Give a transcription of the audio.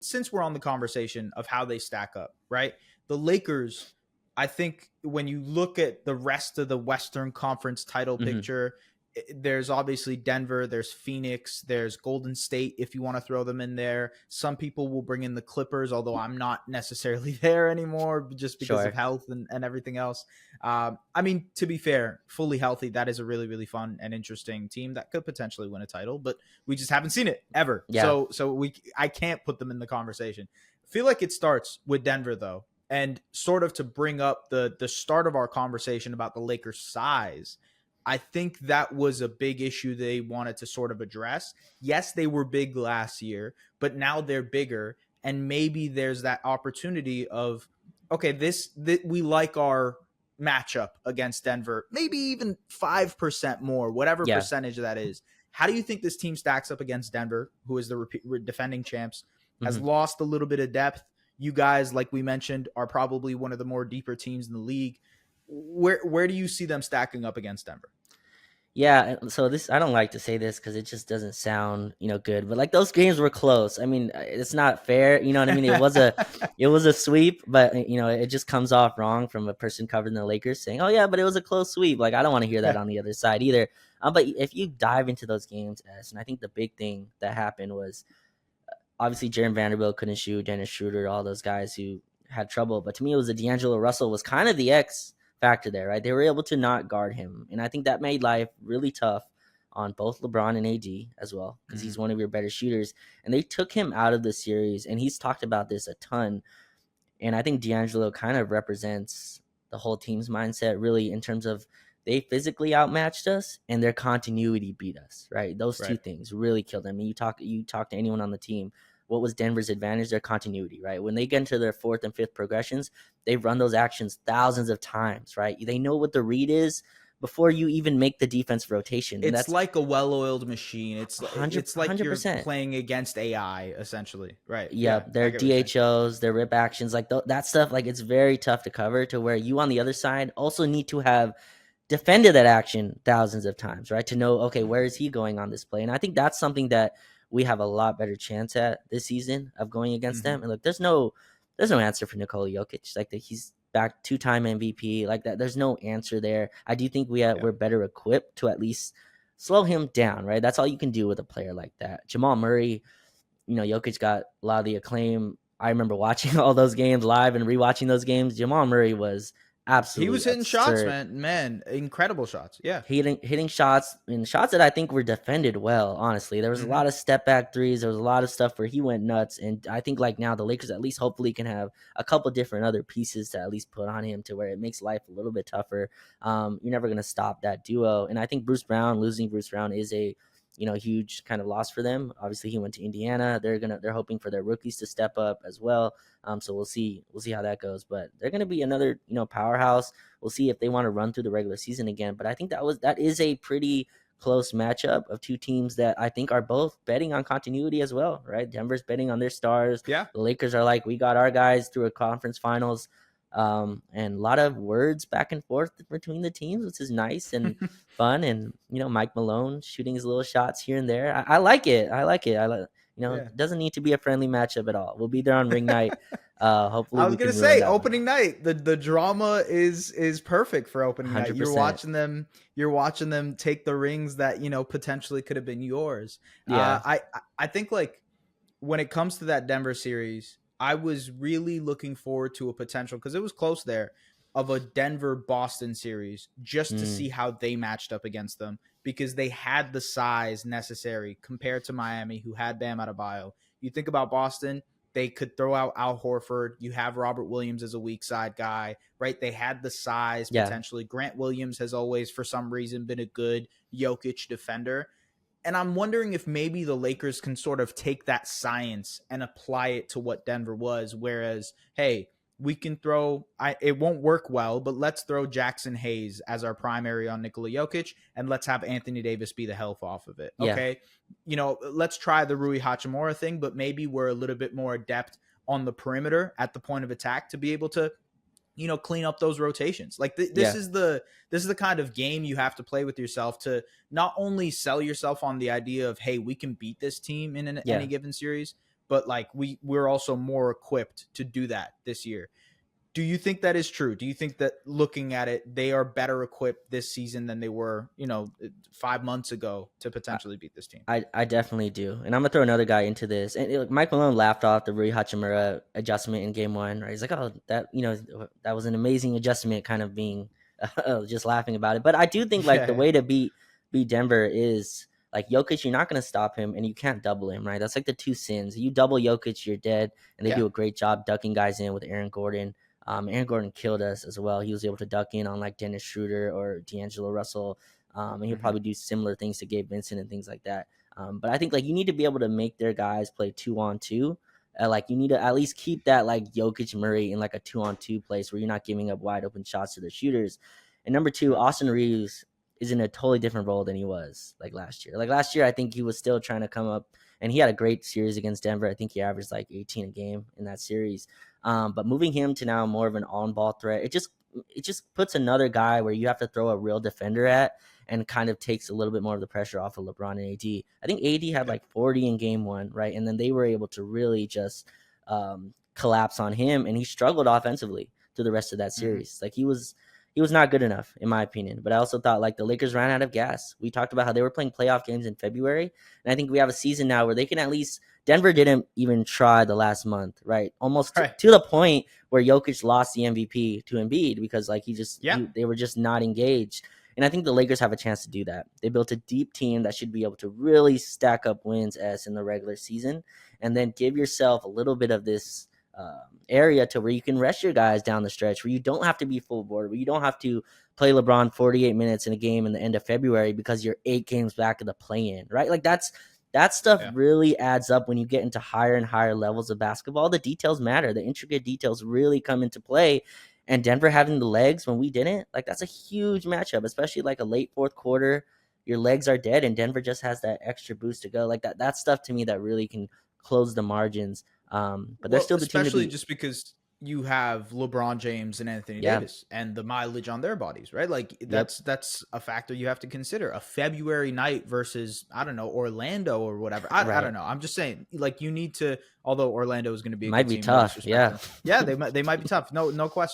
since we're on the conversation of how they stack up, right? The Lakers, I think when you look at the rest of the Western Conference title picture, there's obviously Denver, there's Phoenix, there's Golden State, if you want to throw them in there. Some people will bring in the Clippers, although I'm not necessarily there anymore just because of health and everything else. I mean, to be fair, fully healthy, that is a really, really fun and interesting team that could potentially win a title, but we just haven't seen it ever. Yeah. So I can't put them in the conversation. I feel like it starts with Denver, though, and sort of to bring up the start of our conversation about the Lakers' size. I think that was a big issue they wanted to sort of address. Yes, they were big last year, but now they're bigger. And maybe there's that opportunity of, okay, this we like our matchup against Denver, maybe even 5% more, whatever percentage that is. How do you think this team stacks up against Denver, who is the defending champs, has lost a little bit of depth? You guys, like we mentioned, are probably one of the more deeper teams in the league. Where do you see them stacking up against Denver? Yeah, so this, I don't like to say this because it just doesn't sound, good. But like those games were close. I mean, it's not fair. You know what I mean? It was a sweep, but it just comes off wrong from a person covering the Lakers saying, "Oh yeah, but it was a close sweep." Like I don't want to hear that on the other side either. But if you dive into those games, and I think the big thing that happened was obviously Jaron Vanderbilt couldn't shoot, Dennis Schroeder, all those guys who had trouble. But to me, it was D'Angelo Russell was kind of the X factor there, right? They were able to not guard him, and I think that made life really tough on both LeBron and AD as well, because he's one of your better shooters, and they took him out of the series, and he's talked about this a ton, and I think D'Angelo kind of represents the whole team's mindset really in terms of they physically outmatched us and their continuity beat us, right? Those two things really killed them. And you talk to anyone on the team, what was Denver's advantage? Their continuity, right? When they get into their fourth and fifth progressions, they've run those actions thousands of times, right? They know what the read is before you even make the defense rotation. It's like a well-oiled machine. It's like 100%. You're playing against AI, essentially, right? Yeah, their DHOs, their rip actions, like that stuff, like it's very tough to cover to where you on the other side also need to have defended that action thousands of times, right? To know, okay, where is he going on this play? And I think that's something that we have a lot better chance at this season of going against them. And look, there's no answer for Nikola Jokic. Like he's back 2-time MVP like that. There's no answer there. I do think we're better equipped to at least slow him down, right? That's all you can do with a player like that. Jamal Murray, Jokic got a lot of the acclaim. I remember watching all those games live and rewatching those games. Jamal Murray was absolutely he was hitting shots, man, incredible shots. Yeah, hitting shots, and shots that I think were defended well. Honestly, there was a lot of step back threes. There was a lot of stuff where he went nuts, and I think like now the Lakers at least hopefully can have a couple different other pieces to at least put on him to where it makes life a little bit tougher. You're never gonna stop that duo, and I think losing Bruce Brown is a huge kind of loss for them. Obviously, he went to Indiana. They're hoping for their rookies to step up as well. So we'll see how that goes. But they're gonna be another powerhouse. We'll see if they want to run through the regular season again. But I think that is a pretty close matchup of two teams that I think are both betting on continuity as well, right? Denver's betting on their stars. Yeah. The Lakers are like, we got our guys through a conference finals. And a lot of words back and forth between the teams, which is nice and fun. And Mike Malone shooting his little shots here and there. I like it. It doesn't need to be a friendly matchup at all. We'll be there on ring night. Hopefully, I was gonna say opening night. The drama is perfect for opening 100%. Night. You're watching them take the rings that potentially could have been yours. Yeah. I think like when it comes to that Denver series, I was really looking forward to a potential, because it was close there, of a Denver-Boston series just to see how they matched up against them, because they had the size necessary compared to Miami, who had Bam Adebayo. You think about Boston, they could throw out Al Horford. You have Robert Williams as a weak side guy, right? They had the size potentially. Grant Williams has always, for some reason, been a good Jokic defender. And I'm wondering if maybe the Lakers can sort of take that science and apply it to what Denver was. Whereas, hey, we can it won't work well, but let's throw Jackson Hayes as our primary on Nikola Jokic, and let's have Anthony Davis be the health off of it. Yeah. Okay. Let's try the Rui Hachimura thing, but maybe we're a little bit more adept on the perimeter at the point of attack to be able to clean up those rotations. Like this is the kind of game you have to play with yourself to not only sell yourself on the idea of, hey, we can beat this team in any given series, but like we're also more equipped to do that this year. Do you think that is true? Do you think that looking at it, they are better equipped this season than they were, 5 months ago to potentially beat this team? I definitely do. And I'm going to throw another guy into this. And Mike Malone laughed off the Rui Hachimura adjustment in game one. Right? He's like, oh, that was an amazing adjustment, kind of being just laughing about it. But I do think like the way to beat Denver is like Jokic, you're not going to stop him and you can't double him, right? That's like the two sins. You double Jokic, you're dead. And they do a great job ducking guys in with Aaron Gordon. Aaron Gordon killed us as well. He was able to duck in on like Dennis Schroeder or D'Angelo Russell. And he'll probably do similar things to Gabe Vincent and things like that. But I think like you need to be able to make their guys play 2-on-2. Like you need to at least keep that like Jokic Murray in like a 2-on-2 place where you're not giving up wide open shots to the shooters. And number two, Austin Reeves is in a totally different role than he was like last year. Like last year, I think he was still trying to come up, and he had a great series against Denver. I think he averaged like 18 a game in that series. But moving him to now more of an on-ball threat, it just puts another guy where you have to throw a real defender at, and kind of takes a little bit more of the pressure off of LeBron and AD. I think AD had like 40 in game one, right? And then they were able to really just collapse on him, and he struggled offensively through the rest of that series. Like he was not good enough, in my opinion. But I also thought like the Lakers ran out of gas. We talked about how they were playing playoff games in February, and I think we have a season now where they can at least. Denver didn't even try the last month, right? Almost to the point where Jokic lost the MVP to Embiid because like they were just not engaged. And I think the Lakers have a chance to do that. They built a deep team that should be able to really stack up wins as in the regular season, and then give yourself a little bit of this area to where you can rest your guys down the stretch, where you don't have to be full board, where you don't have to play LeBron 48 minutes in a game in the end of February because you're 8 games back of the play-in, right? Like that stuff really adds up when you get into higher and higher levels of basketball. The details matter. The intricate details really come into play. And Denver having the legs when we didn't, like that's a huge matchup, especially like a late fourth quarter. Your legs are dead, and Denver just has that extra boost to go. Like that's stuff to me that really can close the margins. But they're still the team to especially beat. just because you have LeBron James and Anthony Davis and the mileage on their bodies, right? Like that's a factor you have to consider. A February night versus, I don't know, Orlando or whatever. I don't know. I'm just saying, like you need to. Although Orlando is going to be a might good be team, tough, yeah, they might be tough. No question.